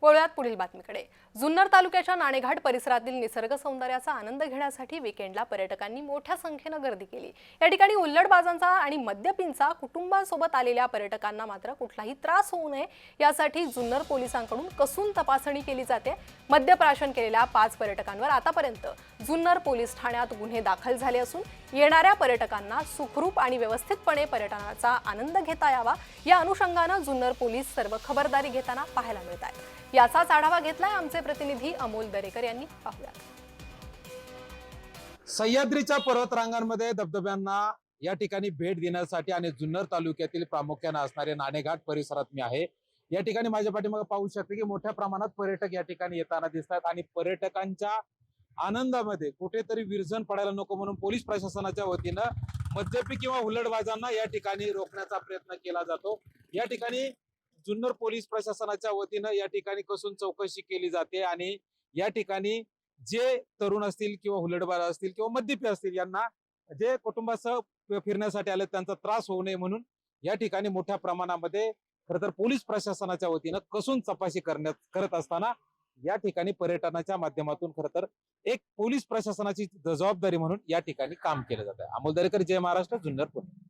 वळूयात पुढील बातमीकडे। जुन्नर तालुक्याच्या नाणेघाट परिसरातील निसर्ग सौंदर्याचा आनंद घेण्यासाठी वीकेंडला पर्यटकांनी मोठ्या संख्येने गर्दी केली। या ठिकाणी उल्लडबाजांचा आणि मद्यपींचा कुटुंबासोबत आलेल्या पर्यटकांना मात्र कुठलाही त्रास होऊ नये यासाठी जुन्नर पोलिसांकडून कसून तपासणी केली जाते। मद्यप्राशन केलेल्या 5 पर्यटकांवर आतापर्यंत जुन्नर पोलीस ठाण्यात गुन्हे दाखल झाले असून येणाऱ्या पर्यटकांना सुखरूप आणि व्यवस्थितपणे पर्यटनाचा आनंद घेता यावा या अनुषंगाने जुन्नर पोलीस सर्व खबरदारी घेताना पाहायला मिळत आहेत। याचाच आढावा घेतलाय आमचे प्रतिनिधी अमोल दरेकर यांनी। पाहूयात। सह्याद्रीच्या पर्वतरांगांमध्ये धबधब्यांना या ठिकाणी भेट देण्यासाठी आणि जुन्नर तालुक्यातील प्रामुख्याने असणारे नाणेघाट परिसरात मी आहे। या ठिकाणी माझ्या पाठीमागे पाहू शकते की मोठ्या प्रमाणात पर्यटक या ठिकाणी येताना दिसतात आणि पर्यटकांच्या आनंदामध्ये कुठेतरी विरजण पडायला नको म्हणून पोलीस प्रशासनाच्या वतीनं मद्यपी किंवा हुल्लडबाजांना या ठिकाणी रोखण्याचा प्रयत्न केला जातो। या ठिकाणी जुन्नर पोलीस प्रशासनाच्या वतीनं या ठिकाणी कसून चौकशी केली जाते आणि या ठिकाणी जे तरुण असतील किंवा हुल्लडबाज असतील किंवा मद्यपी असतील यांना जे कुटुंबासह फिरण्यासाठी आले त्यांचा त्रास होऊ नये म्हणून या ठिकाणी मोठ्या प्रमाणामध्ये खरं तर पोलीस प्रशासनाच्या वतीनं कसून तपासणी करत असताना या ठिकाणी पर्यटनाच्या माध्यमातून खरं तर एक पोलीस प्रशासनाची जबाबदारी म्हणून या ठिकाणी काम केलं जात आहे। अमोल दरेकर, जय महाराष्ट्र, जुन्नर पुणे।